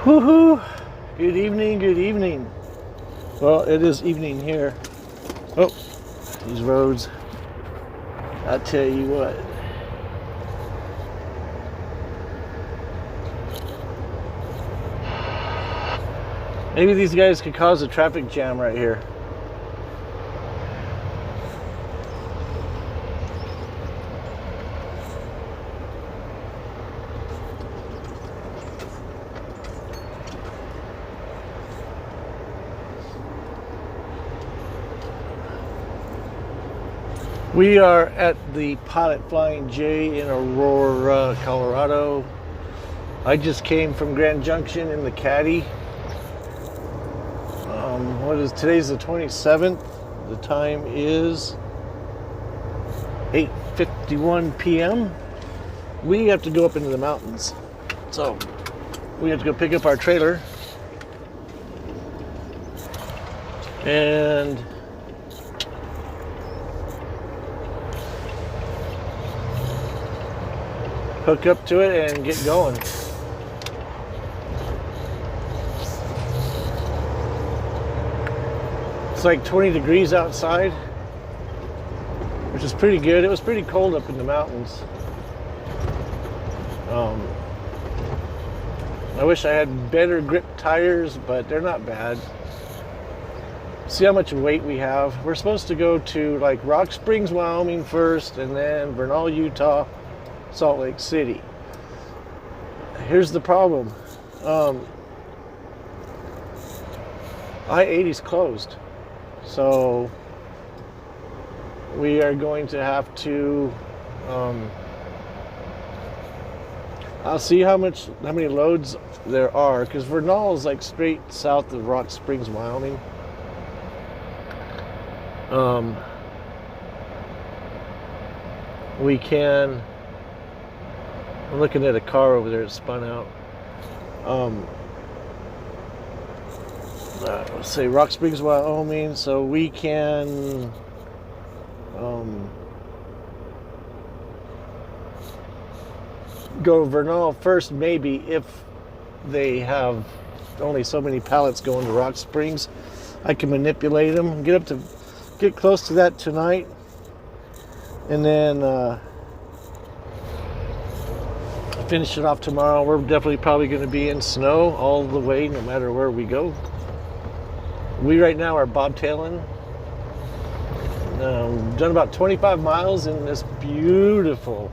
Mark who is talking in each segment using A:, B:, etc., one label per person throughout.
A: Woohoo! Good evening, good evening. Well, it is evening here. Oh, these roads. I tell you what. Maybe these guys could cause a traffic jam right here. We are at the Pilot Flying J in Aurora, Colorado. I just came from Grand Junction in the Caddy. Today's the 27th. The time is 8:51 p.m. We have to go up into the mountains. So we have to go pick up our trailer and hook up to it and get going. It's like 20 degrees outside, which is pretty good. It was pretty cold up in the mountains. I wish I had better grip tires, but they're not bad. See how much weight we have. We're supposed to go to like Rock Springs, Wyoming first, and then Vernal, Utah, Salt Lake City. Here's the problem. I-80's closed. So we are going to have to I'll see how many loads there are, because Vernal is like straight south of Rock Springs, Wyoming. We can, I'm looking at a car over there that spun out. Let's say Rock Springs, Wyoming, so we can go Vernal first, maybe, if they have only so many pallets going to Rock Springs. I can manipulate them, get close to that tonight, and then finish it off tomorrow. We're definitely probably going to be in snow all the way, no matter where we go. We right now are bobtailing. Done about 25 miles in this beautiful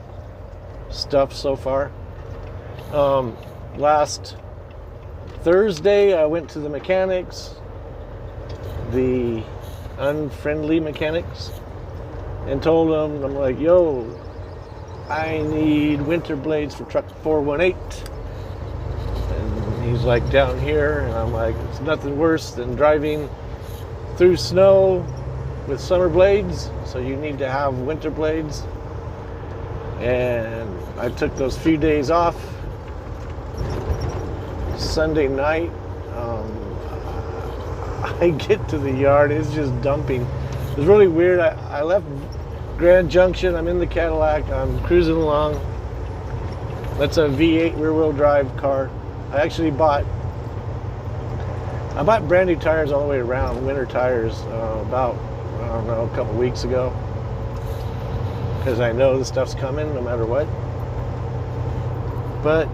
A: stuff so far. Last Thursday I went to the mechanics, the unfriendly mechanics, and told them, I'm like, yo, I need winter blades for truck 418. And he's like, down here, and I'm like, it's nothing worse than driving through snow with summer blades, so you need to have winter blades. And I took those few days off. Sunday night, I get to the yard, it's just dumping. It was really weird. I left Grand Junction, I'm in the Cadillac, I'm cruising along. That's a V8 rear-wheel drive car. I bought brand new tires all the way around, winter tires, about, I don't know, a couple weeks ago. Because I know the stuff's coming no matter what. But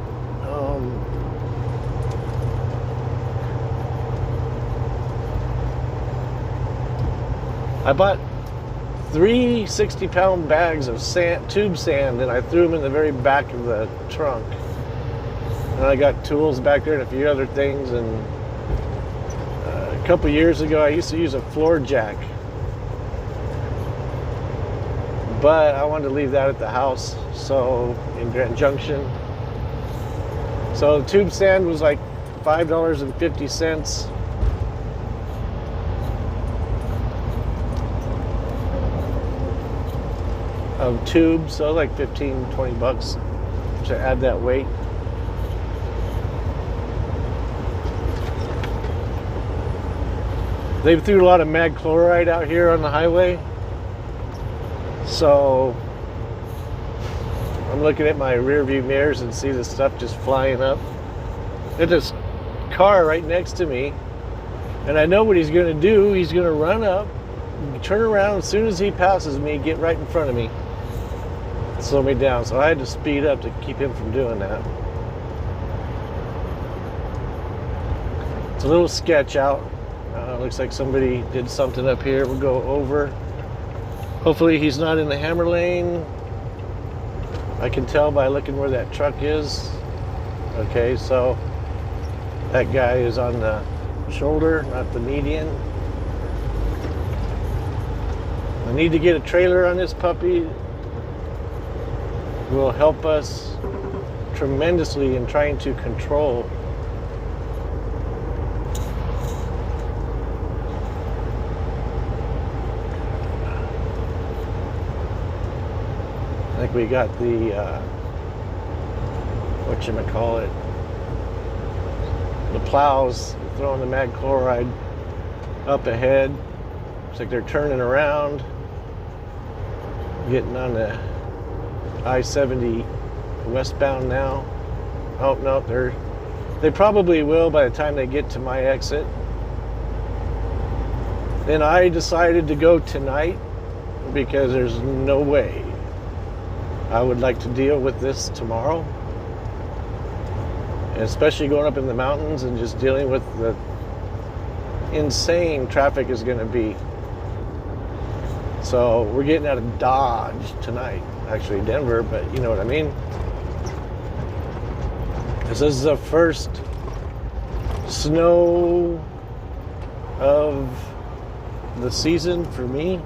A: I bought 3 60-pound bags of tube sand, and I threw them in the very back of the trunk. And I got tools back there and a few other things. And a couple years ago, I used to use a floor jack, but I wanted to leave that at the house, so in Grand Junction. So the tube sand was like $5.50 of tubes, so like 15-20 bucks to add that weight. They threw a lot of mag chloride out here on the highway, so I'm looking at my rear view mirrors and see the stuff just flying up. It just car right next to me, and I know what he's going to do. He's going to run up, turn around as soon as he passes me, get right in front of me, slow me down. So I had to speed up to keep him from doing that. It's a little sketch out. Looks like somebody did something up here. We'll go over. Hopefully he's not in the hammer lane. I can tell by looking where that truck is. Okay, so that guy is on the shoulder, not the median. I need to get a trailer on this puppy. It will help us tremendously in trying to control I think we got the whatchamacallit, the plows throwing the mag chloride up ahead. Looks like they're turning around, getting on the I-70 westbound now. Oh no, they probably will by the time they get to my exit. Then I decided to go tonight because there's no way I would like to deal with this tomorrow, and especially going up in the mountains and just dealing with the insane traffic is going to be. So we're getting out of Dodge tonight, actually Denver, but you know what I mean. This is the first snow of the season for me.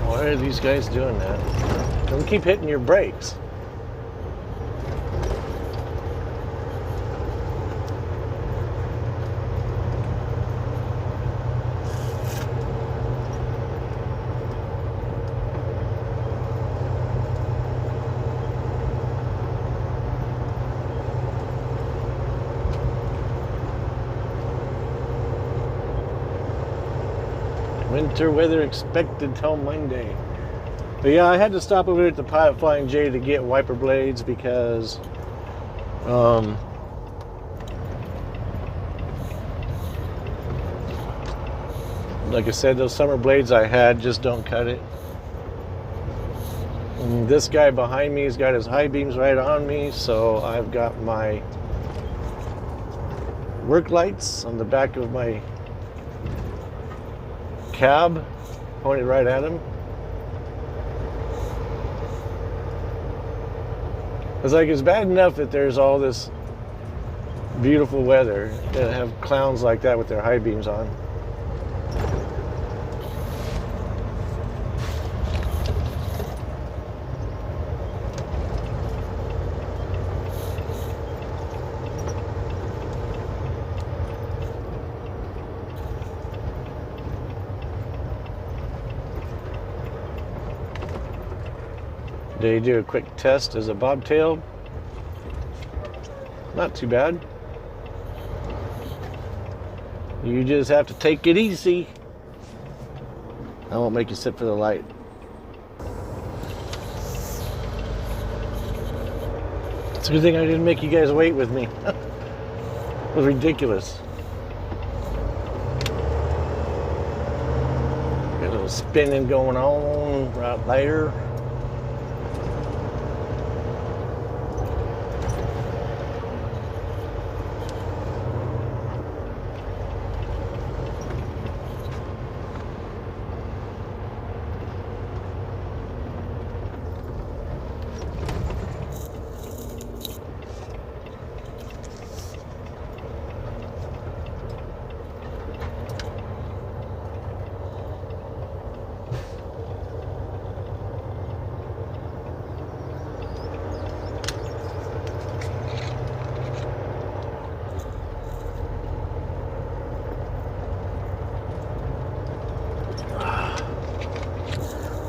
A: Why are these guys doing that? Don't keep hitting your brakes. Winter weather expected till Monday. But yeah, I had to stop over at the Pilot Flying J to get wiper blades because like I said, those summer blades I had just don't cut it. And this guy behind me has got his high beams right on me, so I've got my work lights on the back of my cab pointed right at him. It's like it's bad enough that there's all this beautiful weather and have clowns like that with their high beams on. Did you do a quick test as a bobtail? Not too bad. You just have to take it easy. I won't make you sit for the light. It's a good thing I didn't make you guys wait with me. It was ridiculous. Got a little spinning going on right there.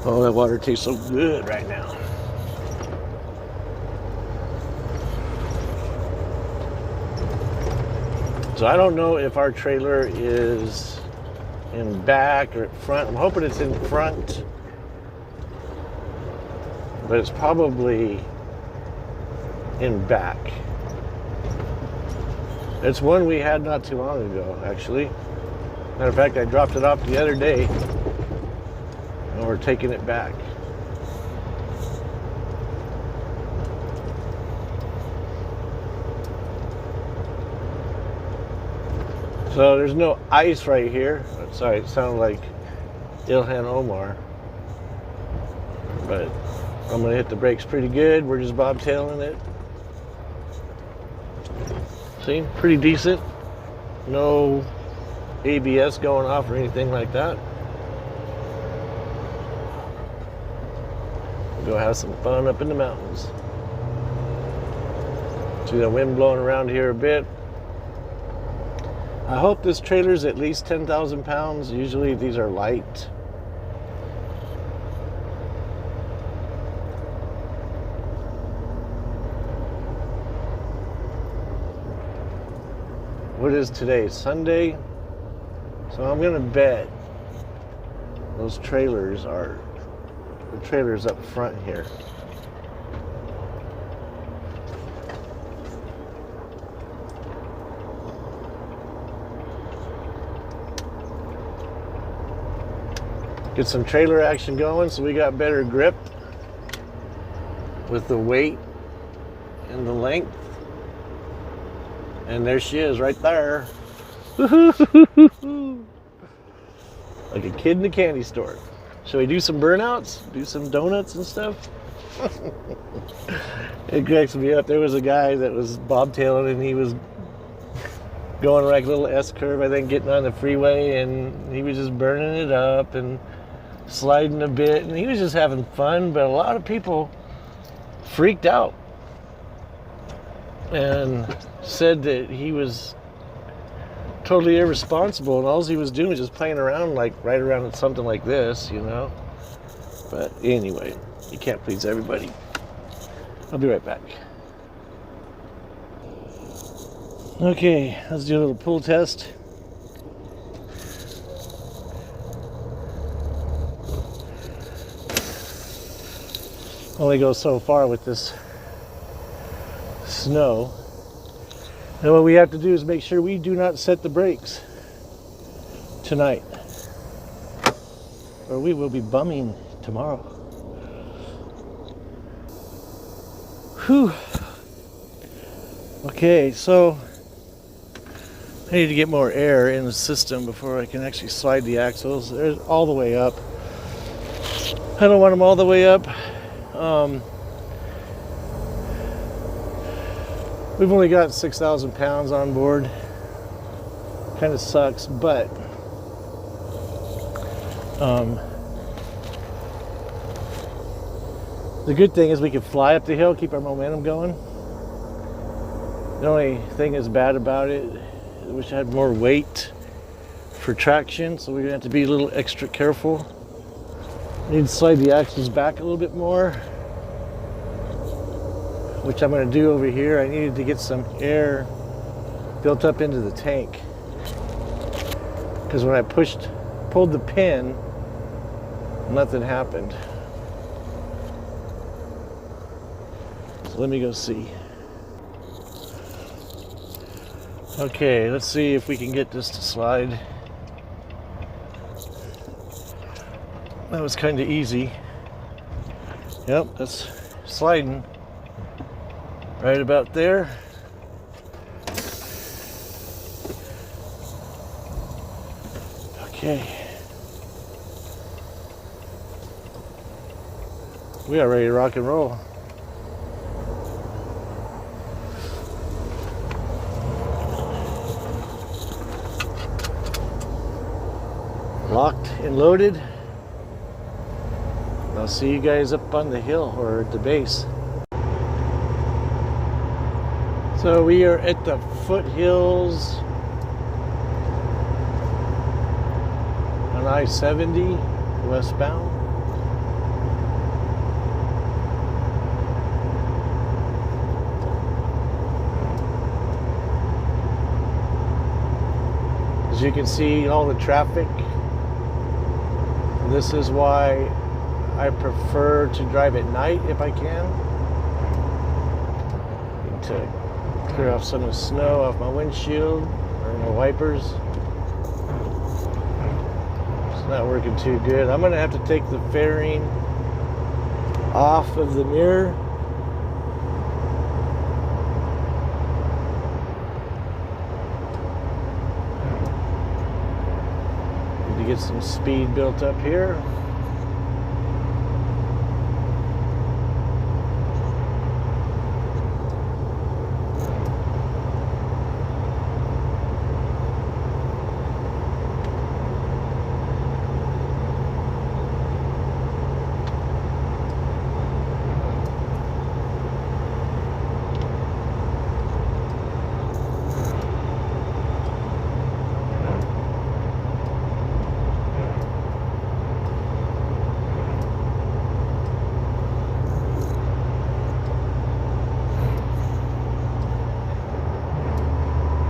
A: Oh, that water tastes so good right now. So I don't know if our trailer is in back or at front. I'm hoping it's in front. but it's probably in back. It's one we had not too long ago, actually. Matter of fact, I dropped it off the other day, and we're taking it back. So there's no ice right here. Sorry, it sounded like Ilhan Omar. But I'm gonna hit the brakes pretty good. We're just bobtailing it. See, pretty decent. No ABS going off or anything like that. We'll go have some fun up in the mountains. See the wind blowing around here a bit. I hope this trailer's at least 10,000 pounds. Usually these are light. What is today? Sunday? So I'm gonna bet those trailers are the trailers up front here. Get some trailer action going so we got better grip with the weight and the length. And there she is right there. Like a kid in a candy store. Shall we do some burnouts? Do some donuts and stuff? It cracks me up. There was a guy that was bobtailing and he was going like a little S-curve, I think, getting on the freeway, and he was just burning it up and sliding a bit, and he was just having fun. But a lot of people freaked out and said that he was totally irresponsible, and all he was doing was just playing around, like right around something like this, you know. But anyway, you can't please everybody. I'll be right back. Okay, let's do a little pull test. Only go so far with this snow. And what we have to do is make sure we do not set the brakes tonight, or we will be bumming tomorrow. Whew. Okay, so I need to get more air in the system before I can actually slide the axles. They're all the way up. I don't want them all the way up. We've only got 6,000 pounds on board. Kind of sucks, but the good thing is we can fly up the hill, keep our momentum going. The only thing that's bad about it, I wish I had more weight for traction, so we're gonna have to be a little extra careful. Need to slide the axles back a little bit more, which I'm going to do over here. I needed to get some air built up into the tank, because when I pulled the pin, nothing happened. So let me go see. Okay, let's see if we can get this to slide. That was kind of easy. Yep, that's sliding right about there. Okay. We are ready to rock and roll. Locked and loaded. I'll see you guys up on the hill or at the base. So we are at the foothills on I-70 westbound. As you can see, all the traffic. This is why I prefer to drive at night if I can. To clear off some of the snow off my windshield or my wipers. It's not working too good. I'm going to have to take the fairing off of the mirror. Need to get some speed built up here.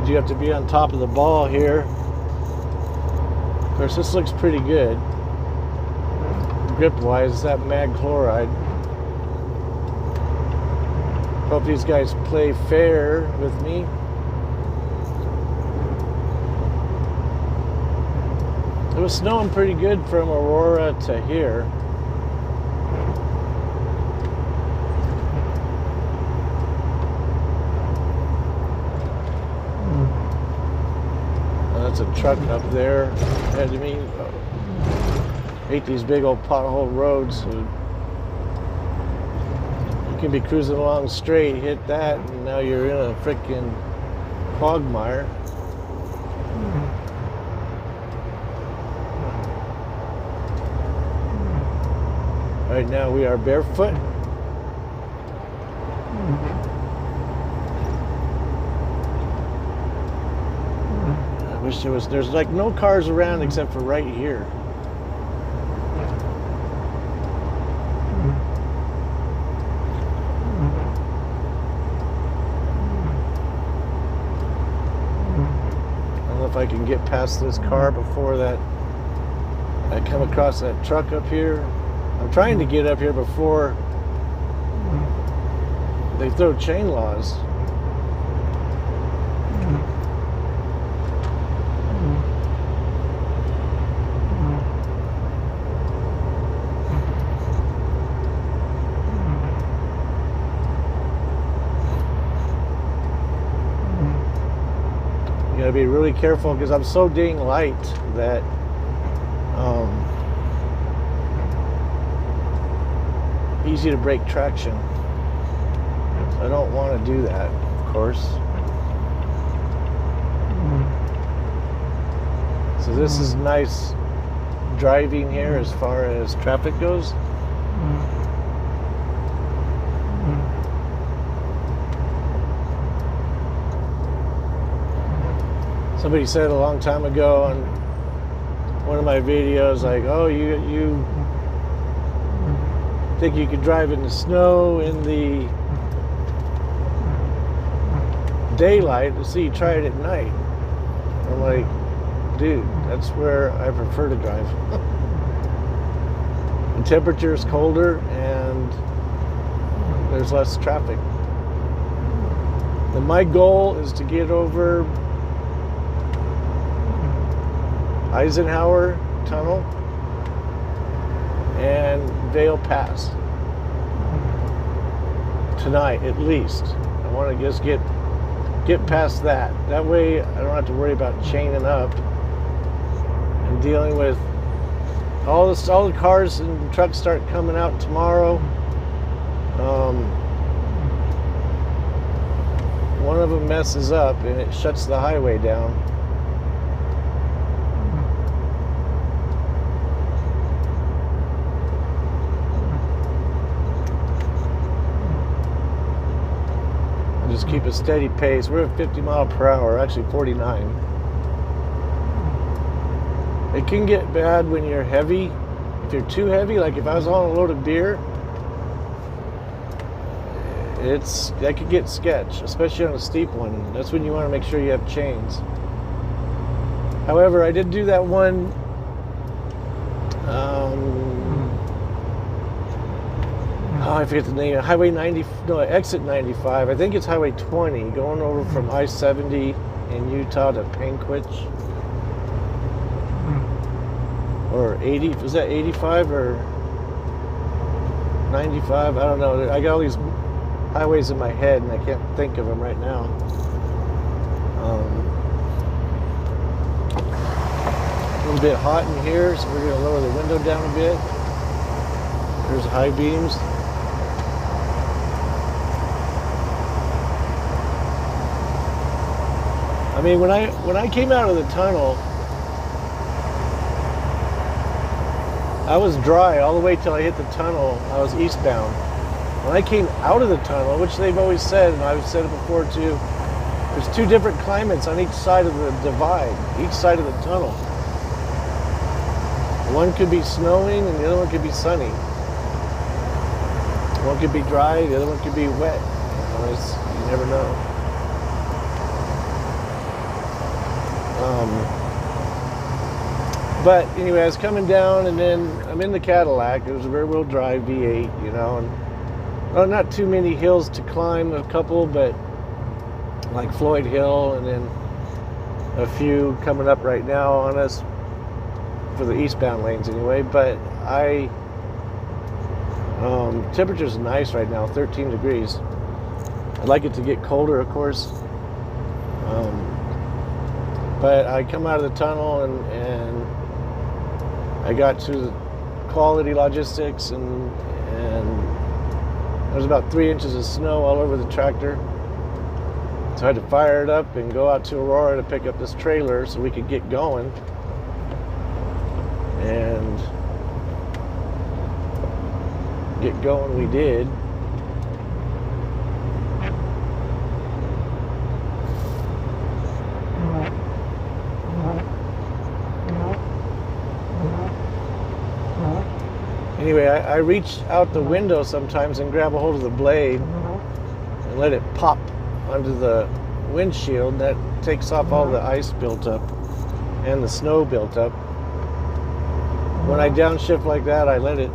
A: You have to be on top of the ball here. Of course, this looks pretty good grip wise. It's that mag chloride. Hope these guys play fair with me. It was snowing pretty good from Aurora to here. That's a truck up there ahead of me. Hate these big old pothole roads. So you can be cruising along straight, hit that, and now you're in a freaking quagmire. Right now we are barefoot. Wish there's like no cars around except for right here. I don't know if I can get past this car before that I come across that truck up here. I'm trying to get up here before they throw chain laws. You gotta be really careful because I'm so dang light that easy to break traction. So I don't want to do that, of course. So this is nice driving here as far as traffic goes. Somebody said a long time ago on one of my videos, like, oh, you think you could drive in the snow in the daylight, let's see you try it at night. I'm like, dude, that's where I prefer to drive. The temperature is colder and there's less traffic. And my goal is to get over Eisenhower Tunnel and Vale Pass tonight at least. I want to just get past that. That way I don't have to worry about chaining up and dealing with all the cars and trucks start coming out tomorrow. One of them messes up and it shuts the highway down. Just keep a steady pace. We're at 50 miles per hour, actually 49. It can get bad when you're heavy. If you're too heavy, like if I was on a load of beer, that could get sketch, especially on a steep one. That's when you want to make sure you have chains. However, I did do that one I forget the name, Highway 90, no, exit 95. I think it's Highway 20, going over from I-70 in Utah to Panquitch. Or 80, was that 85 or 95? I don't know. I got all these highways in my head and I can't think of them right now. A little bit hot in here, so we're going to lower the window down a bit. There's high beams. I mean, when I came out of the tunnel, I was dry all the way till I hit the tunnel. I was eastbound. When I came out of the tunnel, which they've always said, and I've said it before too, there's two different climates on each side of the divide, each side of the tunnel. One could be snowing and the other one could be sunny. One could be dry, the other one could be wet. You never know. But anyway, I was coming down, and then I'm in the Cadillac. It was a rear-wheel drive V8, you know, and well, not too many hills to climb, a couple, but like Floyd Hill, and then a few coming up right now on us for the eastbound lanes anyway. But temperature's nice right now, 13 degrees. I'd like it to get colder, of course. But I come out of the tunnel and I got to the Quality Logistics and there was about 3 inches of snow all over the tractor. So I had to fire it up and go out to Aurora to pick up this trailer so we could get going. And get going we did. Anyway, I reach out the window sometimes and grab a hold of the blade and let it pop onto the windshield. That takes off all the ice built up and the snow built up. When I downshift like that, I let it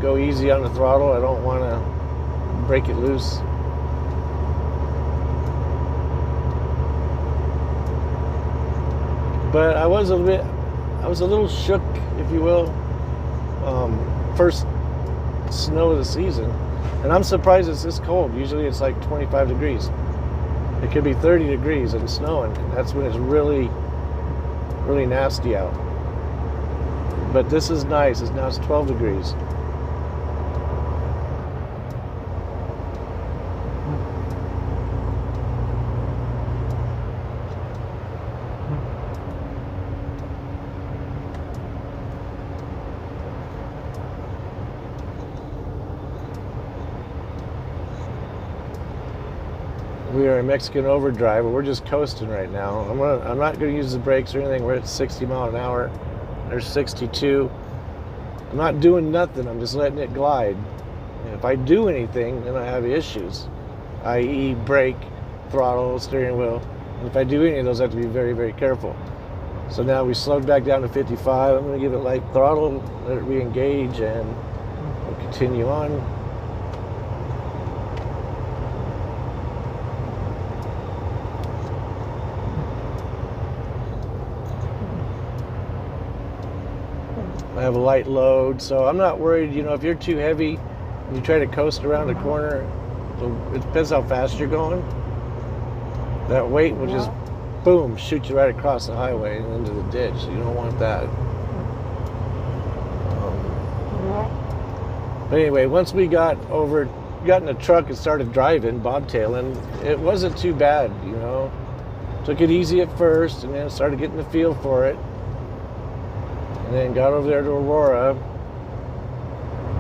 A: go easy on the throttle. I don't want to break it loose. But I was a little shook, if you will. First snow of the season, and I'm surprised it's this cold. Usually it's like 25 degrees. It could be 30 degrees and snowing, and that's when it's really, really nasty out. But this is nice. Now it's 12 degrees. We are in Mexican overdrive, but we're just coasting right now. I'm not going to use the brakes or anything. We're at 60 miles an hour. There's 62. I'm not doing nothing. I'm just letting it glide. And if I do anything, then I have issues, i.e. brake, throttle, steering wheel. And if I do any of those, I have to be very, very careful. So now we slowed back down to 55. I'm going to give it light throttle, let it re-engage, and we'll continue on. I have a light load, so I'm not worried. You know, if you're too heavy and you try to coast around a corner, it depends how fast you're going. That weight will just, boom, shoot you right across the highway and into the ditch. You don't want that. But anyway, once we got in the truck and started driving, bobtailing, it wasn't too bad, you know. Took it easy at first and then started getting the feel for it. And then got over there to Aurora.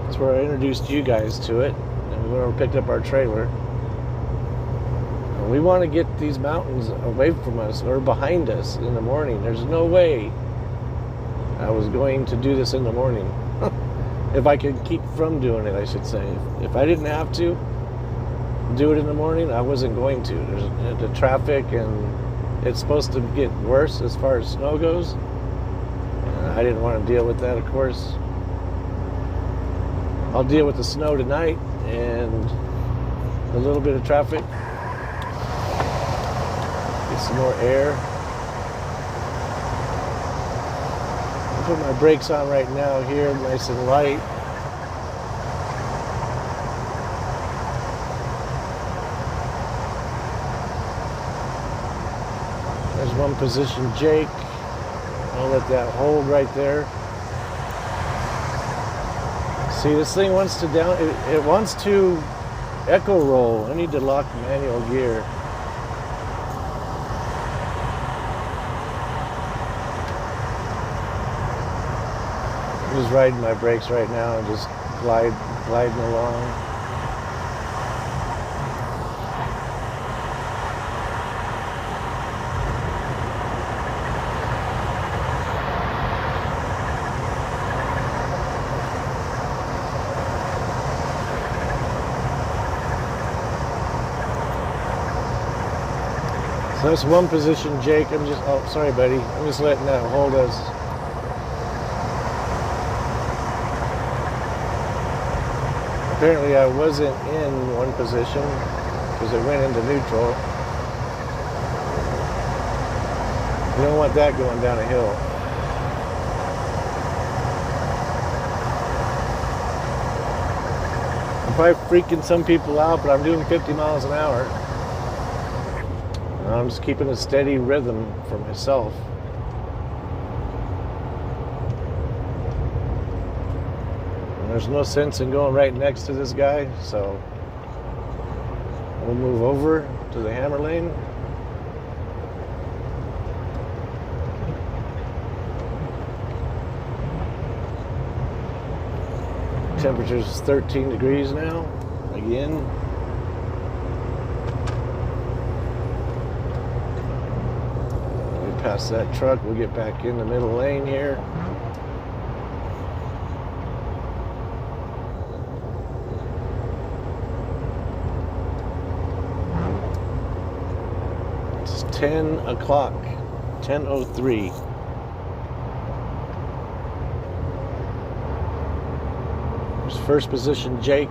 A: That's where I introduced you guys to it. And we went over and picked up our trailer. And we want to get these mountains away from us or behind us in the morning. There's no way I was going to do this in the morning. If I could keep from doing it, I should say. If I didn't have to do it in the morning, I wasn't going to. There's the traffic, and it's supposed to get worse as far as snow goes. I didn't want to deal with that, of course. I'll deal with the snow tonight and a little bit of traffic. Get some more air. I'll put my brakes on right now here, nice and light. There's one position Jake. I'll let that hold right there. See, this thing wants to it wants to echo roll. I need to lock manual gear. I'm just riding my brakes right now and just gliding along. So that's one position, Jake. Oh, sorry, buddy. I'm just letting that hold us. Apparently I wasn't in one position because it went into neutral. You don't want that going down a hill. I'm probably freaking some people out, but I'm doing 50 miles an hour. I'm just keeping a steady rhythm for myself. And there's no sense in going right next to this guy, so we'll move over to the hammer lane. Temperature's 13 degrees now, again. Past that truck, we'll get back in the middle lane here. It's 10 o'clock, 10:03. There's first position Jake.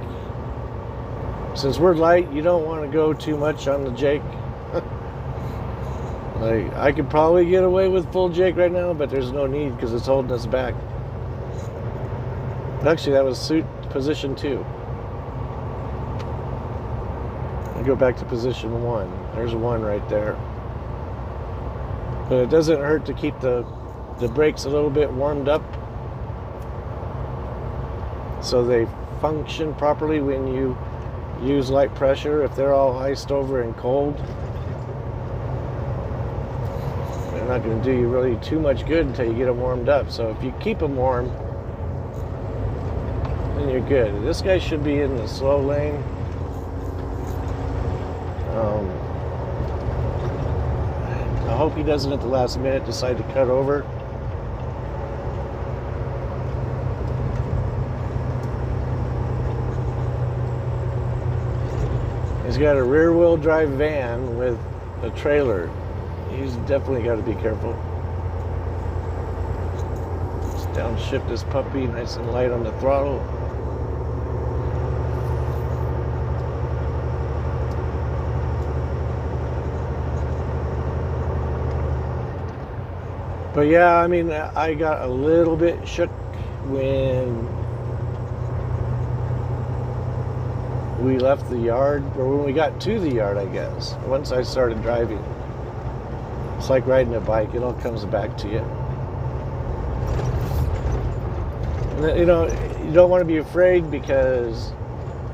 A: Since we're light, you don't want to go too much on the Jake. Like, I could probably get away with full Jake right now, but there's no need because it's holding us back. Actually, that was suit position 2. I go back to position 1. There's 1 right there. But it doesn't hurt to keep the brakes a little bit warmed up so they function properly when you use light pressure. If they're all iced over and cold, not going to do you really too much good until you get them warmed up. So if you keep them warm, then you're good. This guy should be in the slow lane. I hope he doesn't at the last minute decide to cut over. He's got a rear-wheel drive van with a trailer. He's definitely got to be careful. Just downshift this puppy, nice and light on the throttle. But yeah, I mean, I got a little bit shook when we left the yard, or when we got to the yard, I guess. Once I started driving. It's like riding a bike, it all comes back to you. And then, you know, you don't want to be afraid because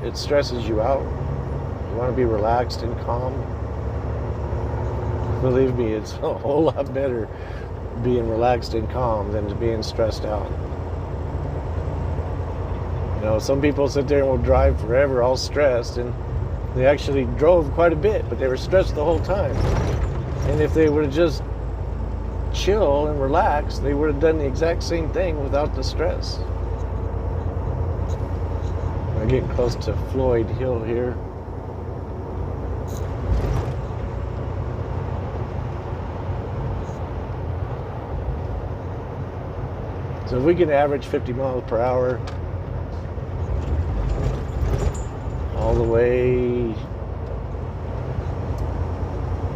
A: it stresses you out. You want to be relaxed and calm. Believe me, it's a whole lot better being relaxed and calm than being stressed out. You know, some people sit there and will drive forever all stressed, and they actually drove quite a bit, but they were stressed the whole time. And if they would have just chill and relax, they would have done the exact same thing without the stress. We're getting close to Floyd Hill here. So if we can average 50 miles per hour, way.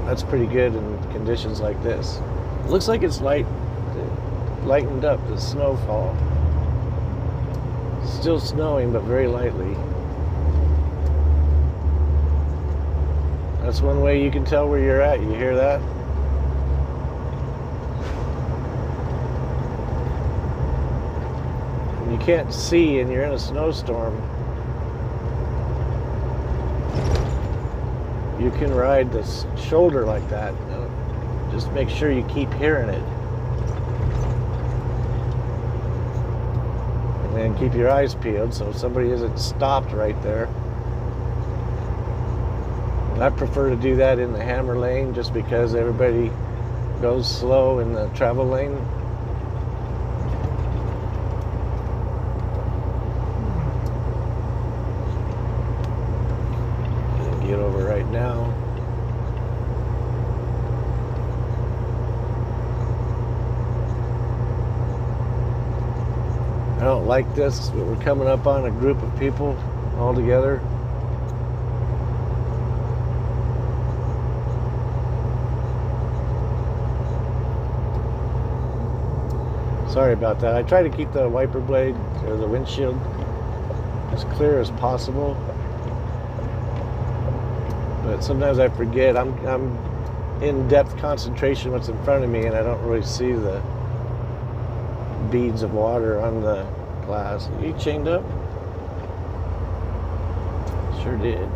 A: That's pretty good in conditions like this. It looks like it's lightened up, the snowfall. Still snowing, but very lightly. That's one way you can tell where you're at. You hear that? When you can't see and you're in a snowstorm, you can ride the shoulder like that. Just make sure you keep hearing it. And then keep your eyes peeled so somebody isn't stopped right there. I prefer to do that in the hammer lane just because everybody goes slow in the travel lane. Get over right now. I don't like this, but we're coming up on a group of people all together. Sorry about that. I try to keep the wiper blade or the windshield as clear as possible, but sometimes I forget. I'm in depth concentration what's in front of me, and I don't really see the beads of water on the glass. Are you chained up? Sure did.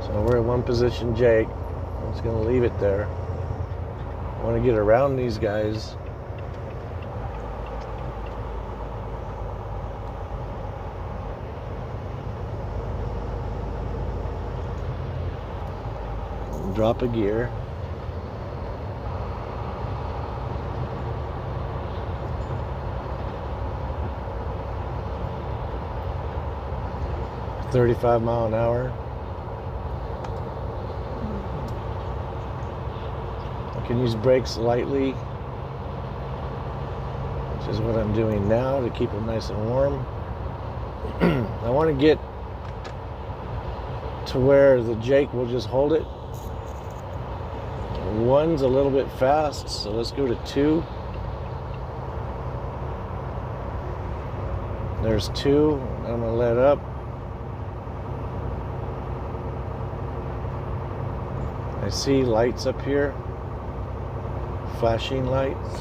A: So we're in one position, Jake. I'm just going to leave it there. I want to get around these guys. Drop a gear. $35 mph. I can use brakes lightly, which is what I'm doing now to keep them nice and warm. I want to get to where the Jake will just hold it. One's a little bit fast, so let's go to 2. There's 2. I'm going to let up. I see lights up here. Flashing lights.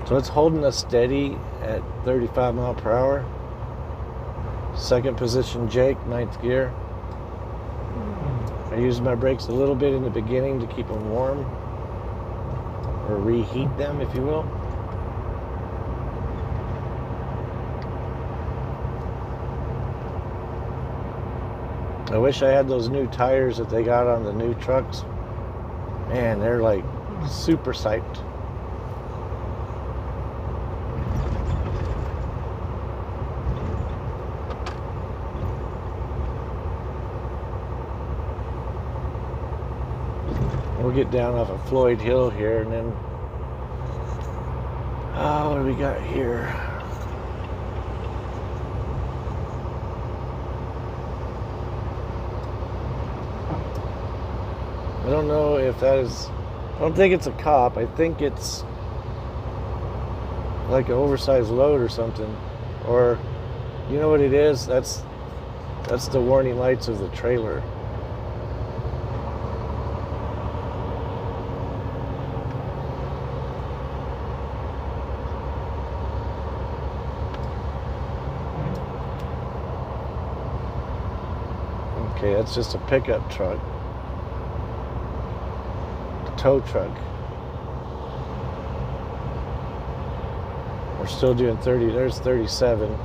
A: So it's holding us steady at 35 mph. Second position, Jake, 9th gear. I use my brakes a little bit in the beginning to keep them warm, or reheat them, if you will. I wish I had those new tires that they got on the new trucks. Man, they're like super psyched. We'll get down off of Floyd Hill here, and then what do we got here? I don't know if that is, I don't think it's a cop. I think it's like an oversized load or something. Or, you know what it is? That's the warning lights of the trailer. Okay, that's just a pickup truck. Tow truck. We're still doing 30. There's 37.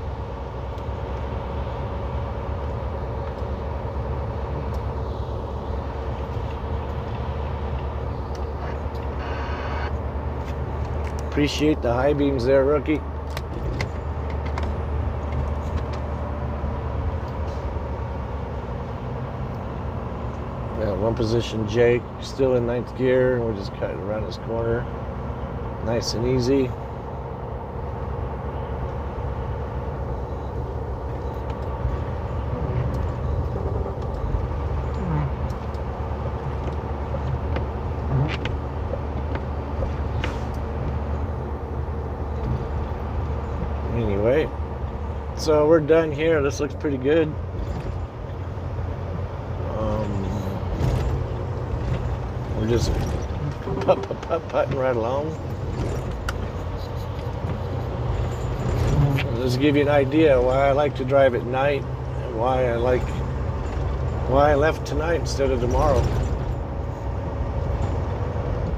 A: Appreciate the high beams there, rookie. Yeah, one position Jake, still in ninth gear, and we're just cutting around this corner. Nice and easy. Anyway, so we're done here. This looks pretty good. We're just putting right along. Just to give you an idea why I like to drive at night and why I left tonight instead of tomorrow.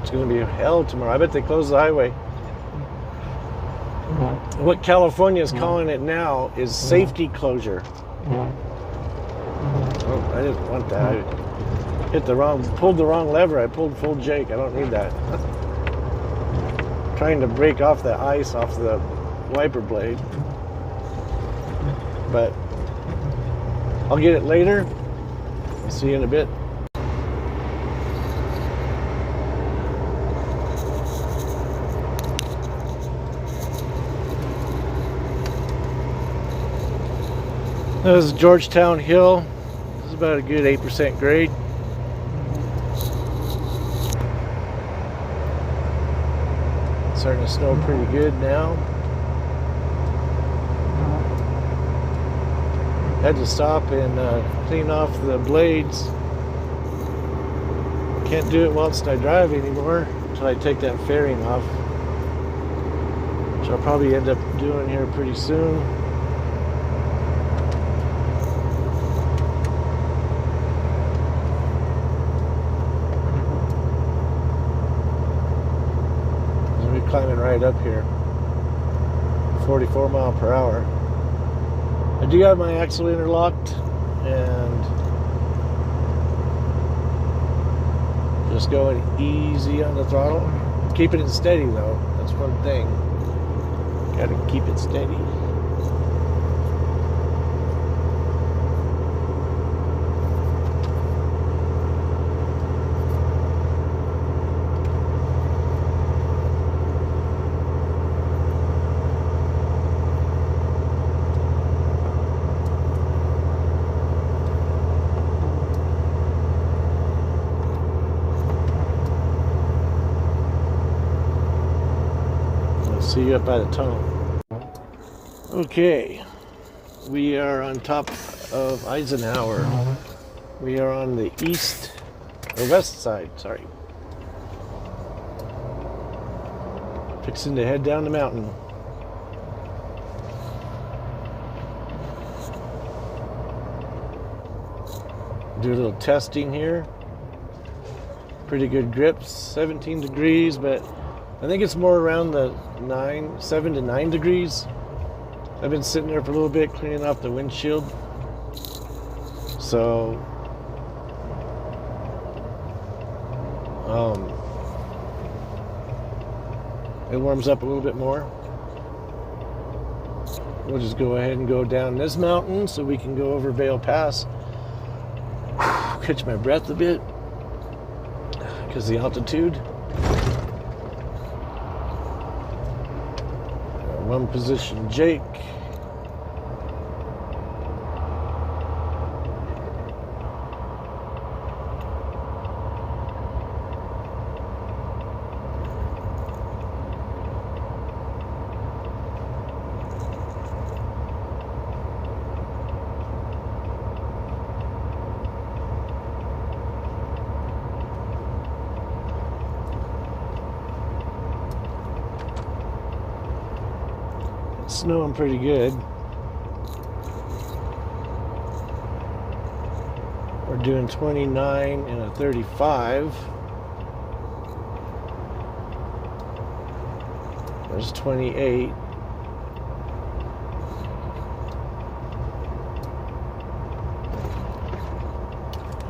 A: It's going to be hell tomorrow. I bet they close the highway. What California is calling it now is safety closure. Oh, I didn't want that. I pulled the wrong lever. I pulled full Jake. I don't need that. Trying to break off the ice off the wiper blade. But I'll get it later. I'll see you in a bit. This is Georgetown Hill. This is about a good 8% grade. It's starting to snow pretty good now. Had to stop and clean off the blades. Can't do it whilst I drive anymore until I take that fairing off, which I'll probably end up doing here pretty soon. Climbing right up here, 44 mile per hour. I do have my axle interlocked and just going easy on the throttle, keeping it steady though. That's one thing, gotta keep it steady. See you up by the tunnel. Okay, we are on top of Eisenhower. We are on the east or west side, sorry. Fixing to head down the mountain. Do a little testing here. Pretty good grips, 17 degrees, but I think it's more around the 7 to 9 degrees. I've been sitting there for a little bit cleaning off the windshield. So, it warms up a little bit more. We'll just go ahead and go down this mountain so we can go over Vail Pass. Catch my breath a bit because the altitude. One position Jake. Snowing pretty good. We're doing 29 and a 35. There's 28.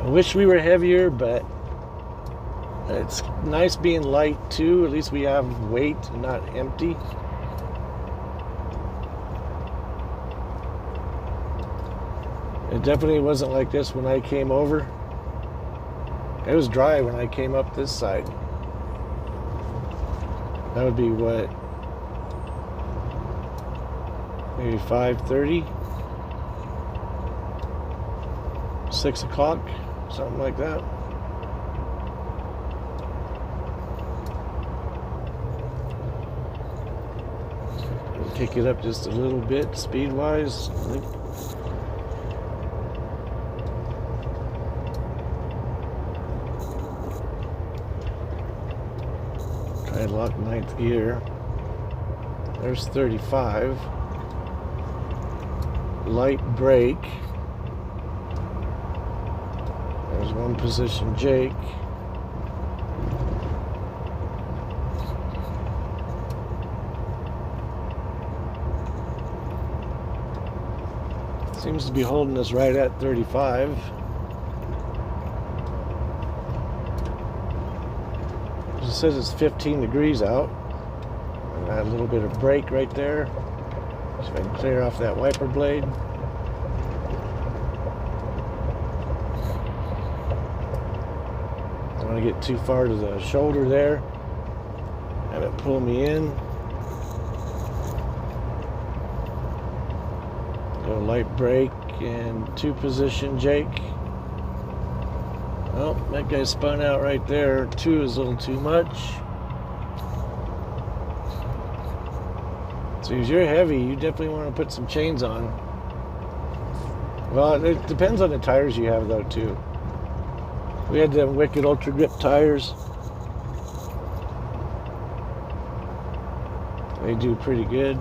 A: I wish we were heavier, but it's nice being light too. At least we have weight and not empty. It definitely wasn't like this when I came over. It was dry when I came up this side. That would be what? Maybe 5:30? 6 o'clock? Something like that. Kick it up just a little bit speed-wise. Try to lock ninth gear. There's 35. Light brake. There's one position Jake. Seems to be holding us right at 35. It says it's 15 degrees out. And add a little bit of brake right there. So I can clear off that wiper blade. I don't want to get too far to the shoulder there. Have it pull me in. Go light brake and 2 position Jake. Oh, that guy spun out right there. 2 is a little too much. So if you're heavy, you definitely want to put some chains on. Well, it depends on the tires you have though too. We had them Wicked Ultra Grip tires. They do pretty good.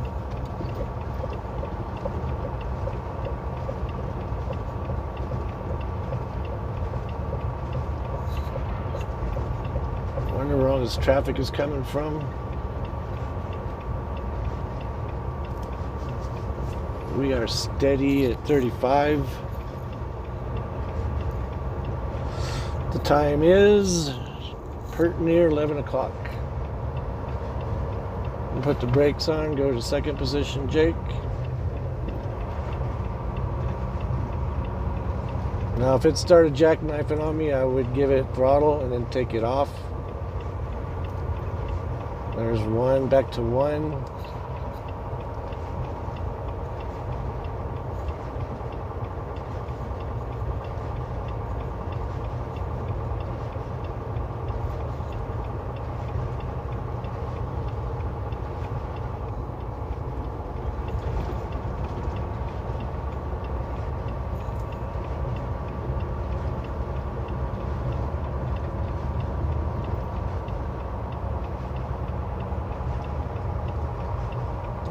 A: Wonder where all this traffic is coming from. We are steady at 35. The time is pert near 11 o'clock. Put the brakes on, go to second position Jake. Now if it started jackknifing on me, I would give it throttle and then take it off. There's 1, back to 1.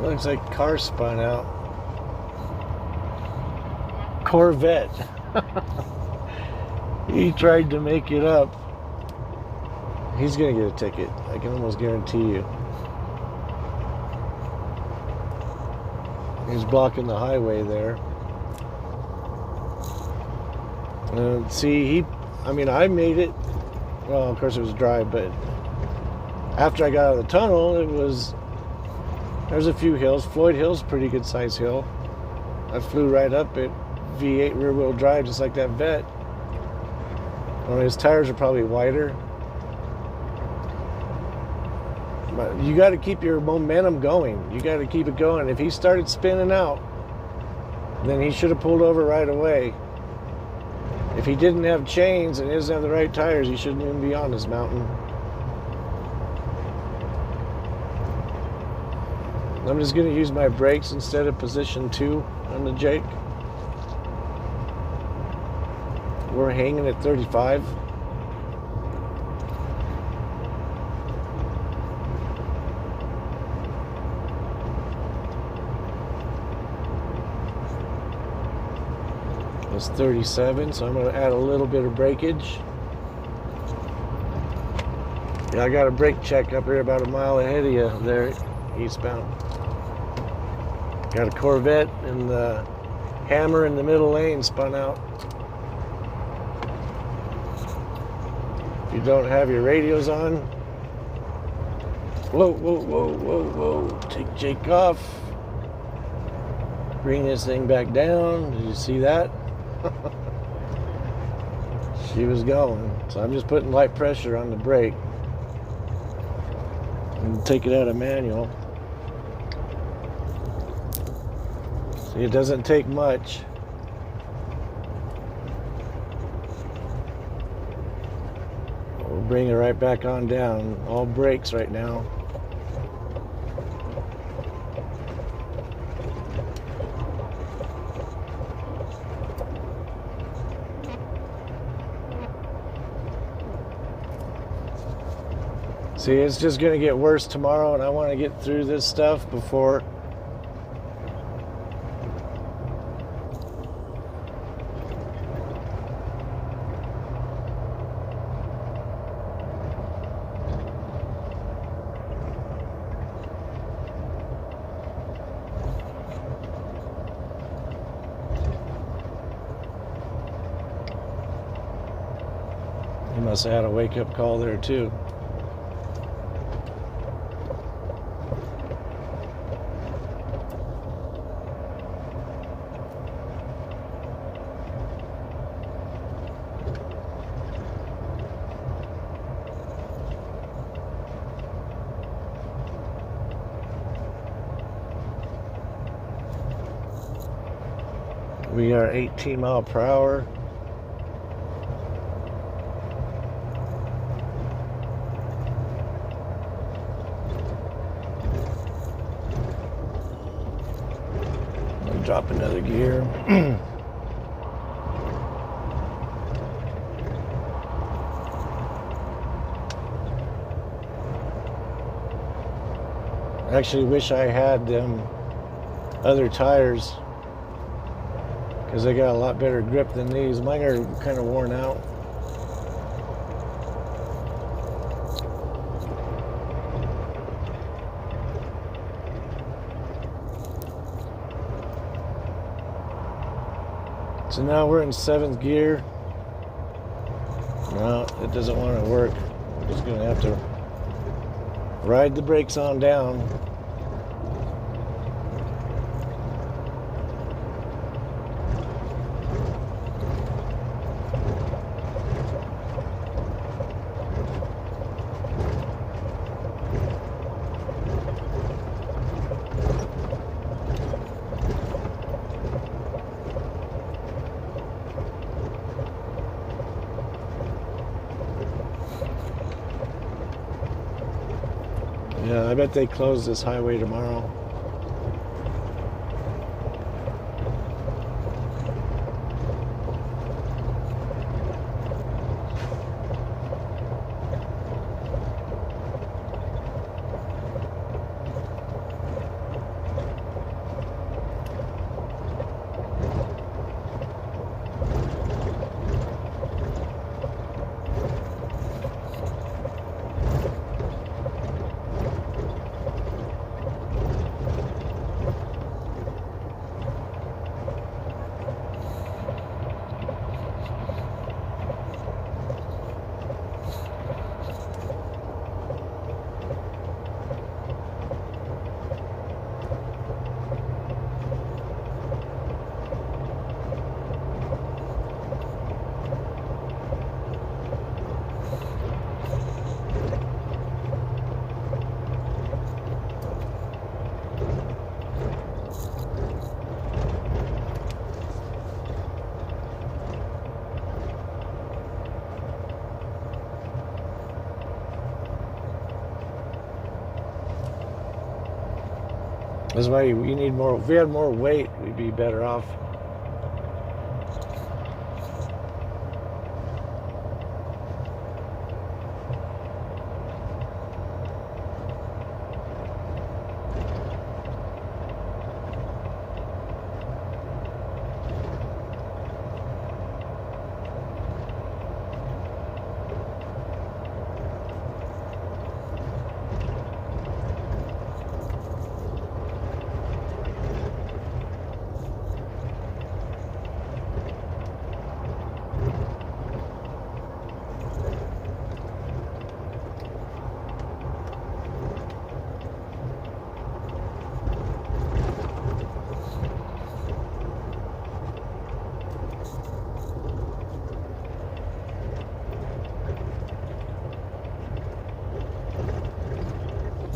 A: Looks like car spun out. Corvette. He tried to make it up. He's gonna get a ticket. I can almost guarantee you. He's blocking the highway there. See, I made it. Well, of course it was dry, but after I got out of the tunnel, there's a few hills. Floyd Hill's a pretty good size hill. I flew right up it, V8 rear wheel drive, just like that Vet. Only his tires are probably wider. But you got to keep your momentum going. You got to keep it going. If he started spinning out, then he should have pulled over right away. If he didn't have chains and he doesn't have the right tires, he shouldn't even be on this mountain. I'm just going to use my brakes instead of position 2 on the Jake. We're hanging at 35. It's 37, so I'm going to add a little bit of breakage. Yeah, I got a brake check up here about a mile ahead of you there, eastbound. Got a Corvette and the Hammer in the middle lane spun out. If you don't have your radios on, whoa, whoa, whoa, whoa, whoa. Take Jake off. Bring this thing back down. Did you see that? She was going. So I'm just putting light pressure on the brake and take it out of manual. See, it doesn't take much. We'll bring it right back on down. All brakes right now. See, it's just going to get worse tomorrow, and I want to get through this stuff before he must have had a wake-up call there too. We are 18 mile per hour. I'll drop another gear. I actually wish I had them other tires, because they got a lot better grip than these. Mine are kind of worn out. So now we're in 7th gear. No, it doesn't want to work. I'm just going to have to ride the brakes on down. Yeah, I bet they close this highway tomorrow. That's why we need more. If we had more weight, we'd be better off.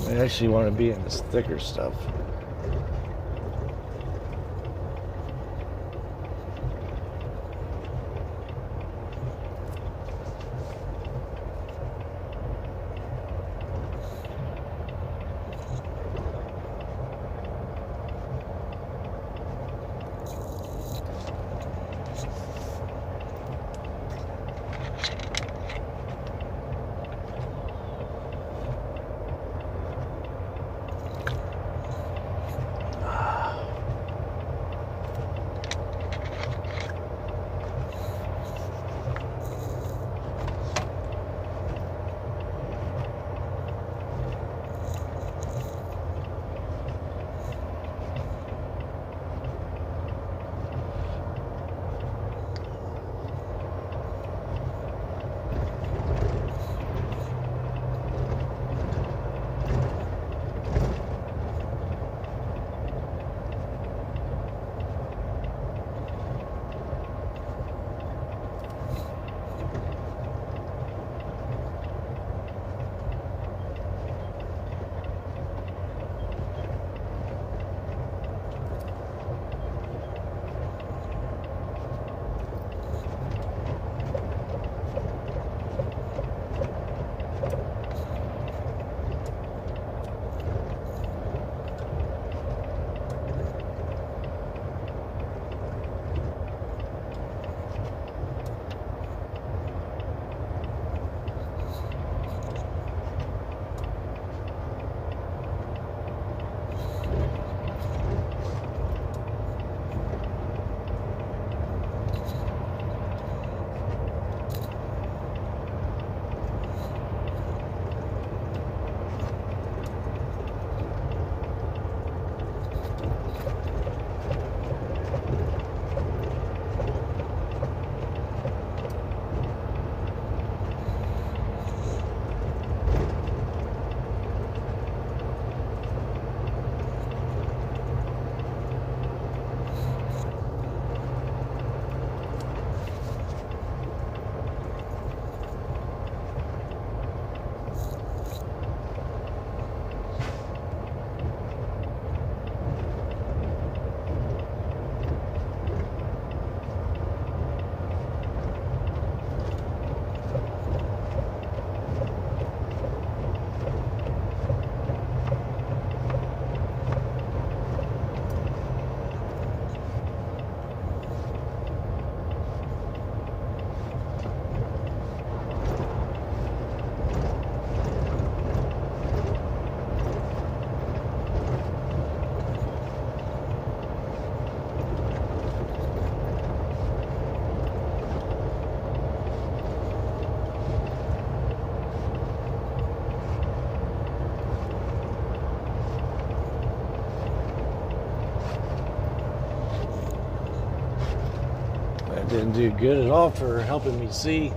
A: I actually want to be in this thicker stuff. Didn't do good at all for helping me see.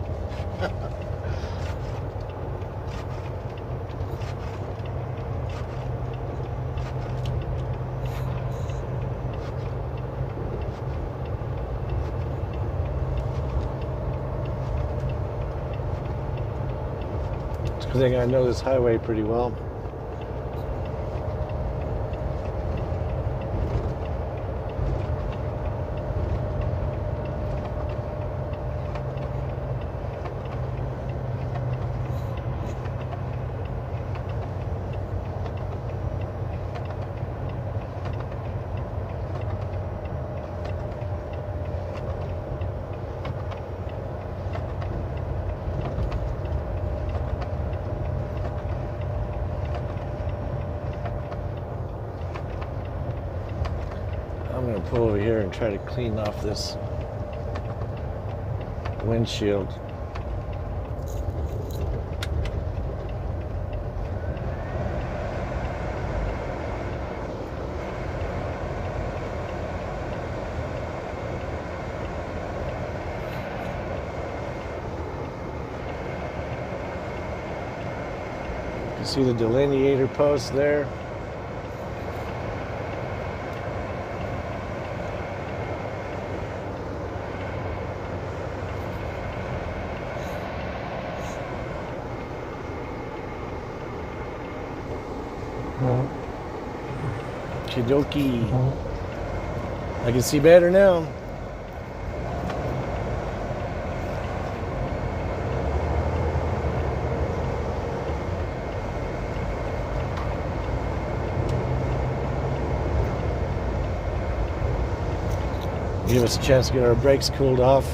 A: It's because I know this highway pretty well. I'm going to pull over here and try to clean off this windshield. You see the delineator post there? Kidoki. I can see better now. Give us a chance to get our brakes cooled off.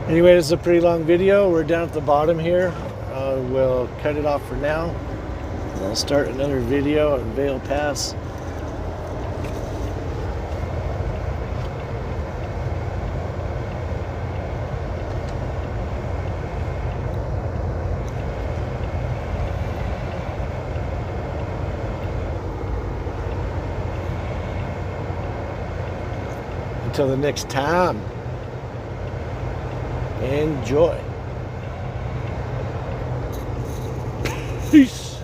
A: Anyway, this is a pretty long video. We're down at the bottom here. We'll cut it off for now. I'll start another video at Vale Pass. Until the next time, enjoy. Peace.